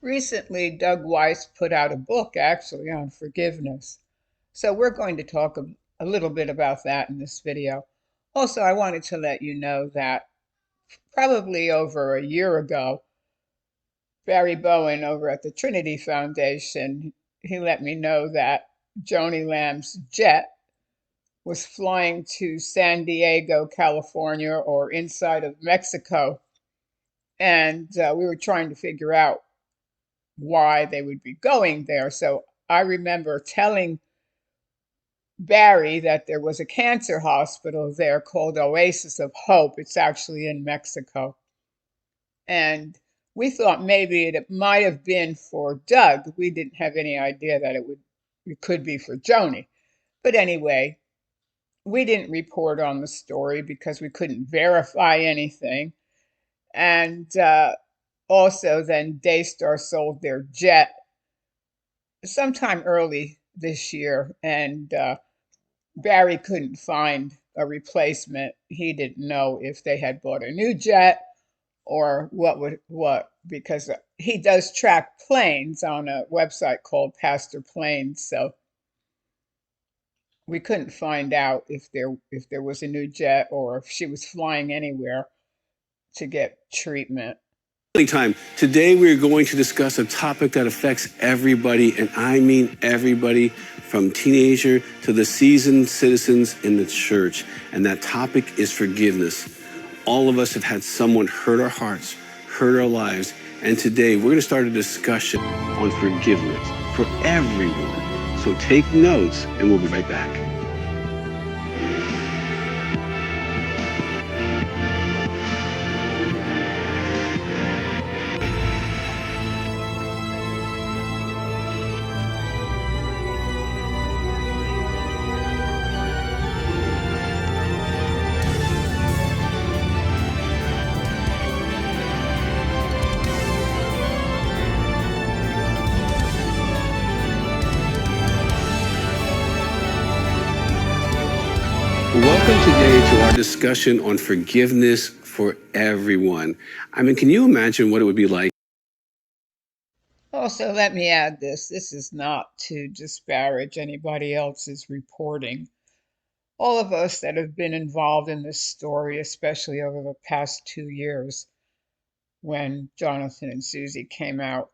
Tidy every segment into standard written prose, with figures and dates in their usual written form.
Recently, Doug Weiss put out a book actually on forgiveness. So we're going to talk a little bit about that in this video. Also, I wanted to let you know that probably over a year ago, Barry Bowen over at the Trinity Foundation, he let me know that Joni Lamb's jet was flying to San Diego, California, or inside of Mexico. And we were trying to figure out why they would be going there. So I remember telling Barry that there was a cancer hospital there called Oasis of Hope. It's actually in Mexico. And we thought maybe it might have been for Doug. We didn't have any idea that it could be for Joni. But anyway, we didn't report on the story because we couldn't verify anything. And also then Daystar sold their jet sometime early this year, and Barry couldn't find a replacement. He didn't know if they had bought a new jet or what, because he does track planes on a website called Pastor Planes. So we couldn't find out if there was a new jet or if she was flying anywhere to get treatment. Time. Today we're going to discuss a topic that affects everybody, and I mean everybody, from teenager to the seasoned citizens in the church. And that topic is forgiveness. All of us have had someone hurt our hearts, hurt our lives, and today we're going to start a discussion on forgiveness for everyone. So take notes, and we'll be right back. Welcome today to our discussion on forgiveness for everyone. I mean, can you imagine what it would be like? Also, let me add this. This is not to disparage anybody else's reporting. All of us that have been involved in this story, especially over the past 2 years, when Jonathan and Susie came out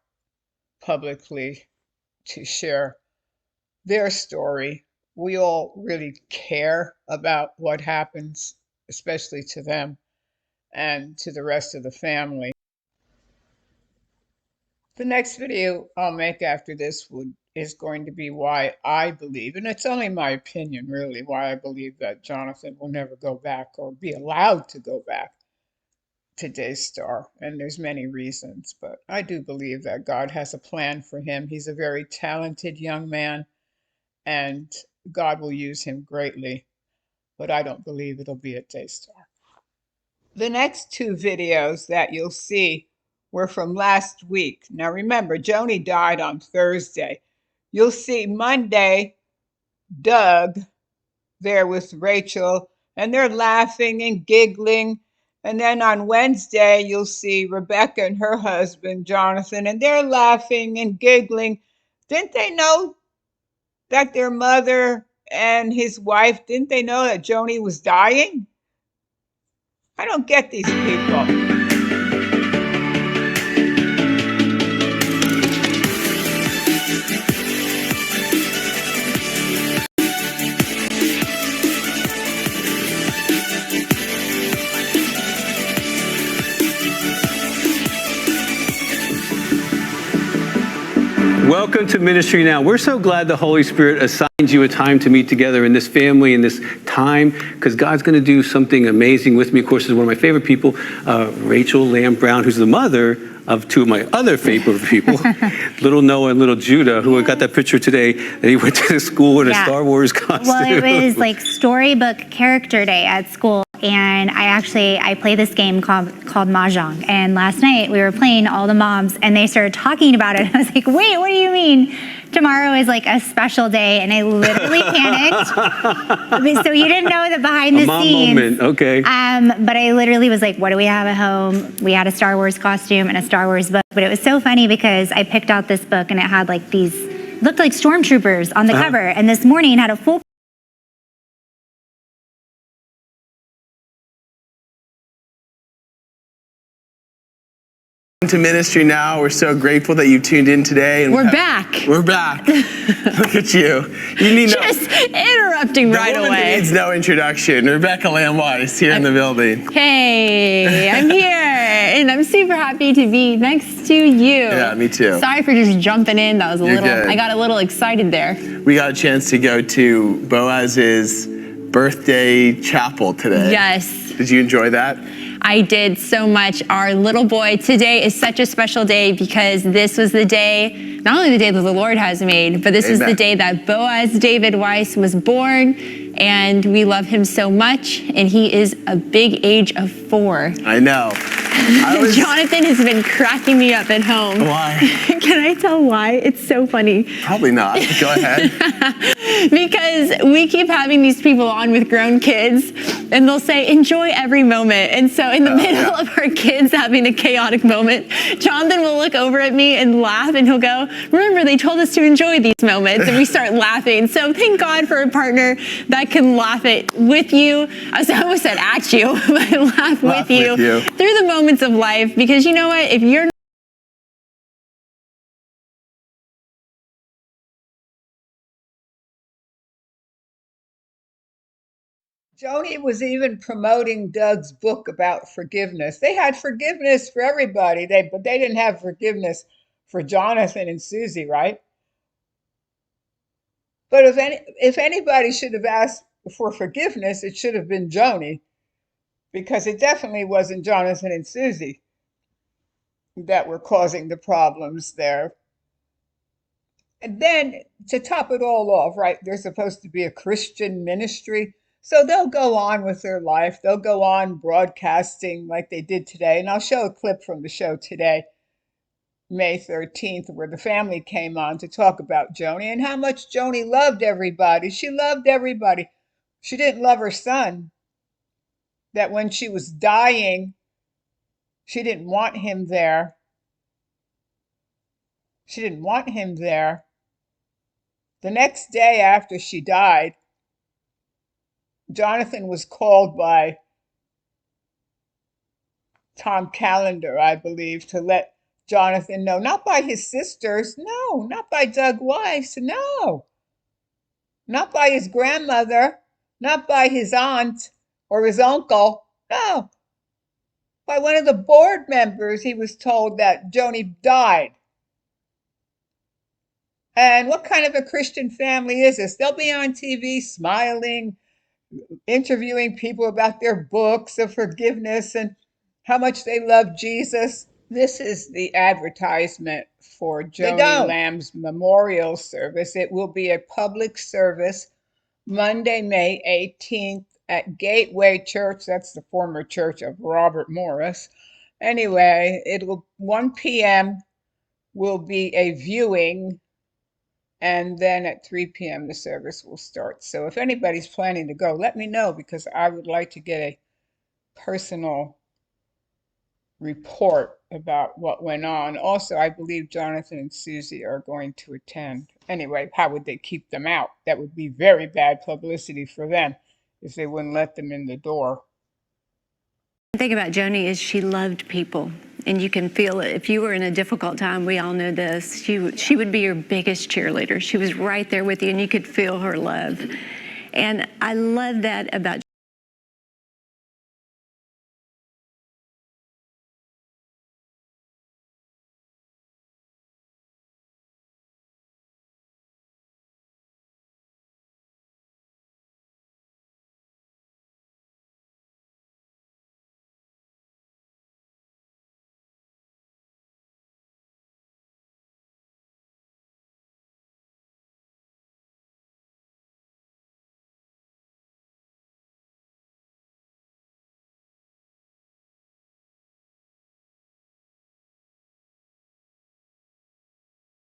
publicly to share their story, we all really care about what happens, especially to them and to the rest of the family. The next video I'll make after this is going to be why I believe, and it's only my opinion really, why I believe that Jonathan will never go back or be allowed to go back to Daystar. And there's many reasons, but I do believe that God has a plan for him. He's a very talented young man, and God will use him greatly, but I don't believe it'll be at Daystar. The next two videos that you'll see were from last week. Now remember, Joni died on Thursday. You'll see Monday, Doug there with Rachel, and they're laughing and giggling. And then on Wednesday, you'll see Rebecca and her husband, Jonathan, and they're laughing and giggling. Didn't they know that their mother and his wife, didn't they know that Joni was dying? I don't get these people. Welcome to Ministry Now. We're so glad the Holy Spirit assigned you a time to meet together in this family, in this time, because God's going to do something amazing with me. Of course, is one of my favorite people, Rachel Lamb Brown, who's the mother of two of my other favorite people, little Noah and little Judah, who got that picture today that he went to school in a Star Wars costume. Well, it was like storybook character day at school. And I play this game called Mahjong. And last night we were playing, all the moms, and they started talking about it. I was like, wait, what do you mean? Tomorrow is like a special day, and I literally panicked. So you didn't know that behind the scenes. Moment, okay. But I literally was like, what do we have at home? We had a Star Wars costume and a Star Wars book. But it was so funny because I picked out this book and it had like these, looked like stormtroopers on the cover. And this morning had a full to ministry now. We're so grateful that you tuned in today. And we're back. We're back. Look at you. You need just interrupting right away. Who needs no introduction. Rebecca Lamb Weiss here in the building. Hey, I'm here, and I'm super happy to be next to you. Yeah, me too. Sorry for just jumping in. That was I got a little excited there. We got a chance to go to Boaz's birthday chapel today. Yes. Did you enjoy that? I did so much. Our little boy, today is such a special day because this was the day, not only the day that the Lord has made, but this was the day that Boaz David Weiss was born, and we love him so much, and he is a big age of 4. I know. Jonathan has been cracking me up at home. Why? Can I tell why? It's so funny. Probably not. Go ahead. Because we keep having these people on with grown kids, and they'll say, enjoy every moment. And so in the middle of our kids having a chaotic moment, Jonathan will look over at me and laugh, and he'll go, remember, they told us to enjoy these moments. And we start laughing. So thank God for a partner that can laugh it with you. I almost said at you, but laugh with you through the moments of life. Because you know what? If you're Joni was even promoting Doug's book about forgiveness. They had forgiveness for everybody, but they didn't have forgiveness for Jonathan and Susie, right? But if anybody should have asked for forgiveness, it should have been Joni, because it definitely wasn't Jonathan and Susie that were causing the problems there. And then to top it all off, right, they're supposed to be a Christian ministry. So they'll go on with their life. They'll go on broadcasting like they did today. And I'll show a clip from the show today, May 13th, where the family came on to talk about Joni and how much Joni loved everybody. She loved everybody. She didn't love her son. That when she was dying, she didn't want him there. She didn't want him there. The next day after she died, Jonathan was called by Tom Callender, I believe, to let Jonathan know, not by his sisters, no, not by Doug Weiss, no, not by his grandmother, not by his aunt or his uncle, no, by one of the board members. He was told that Joni died. And what kind of a Christian family is this? They'll be on TV smiling, interviewing people about their books of forgiveness and how much they love Jesus. This is the advertisement for Joni Lamb's memorial service. It will be a public service Monday, May 18th at Gateway Church. That's the former church of Robert Morris. Anyway, 1 p.m. will be a viewing, and then at 3 p.m. the service will start. So if anybody's planning to go, let me know, because I would like to get a personal report about what went on. Also, I believe Jonathan and Susie are going to attend. Anyway, how would they keep them out? That would be very bad publicity for them if they wouldn't let them in the door. The thing about Joni is she loved people, and you can feel it. If you were in a difficult time, we all know this, she would be your biggest cheerleader. She was right there with you, and you could feel her love. And I love that about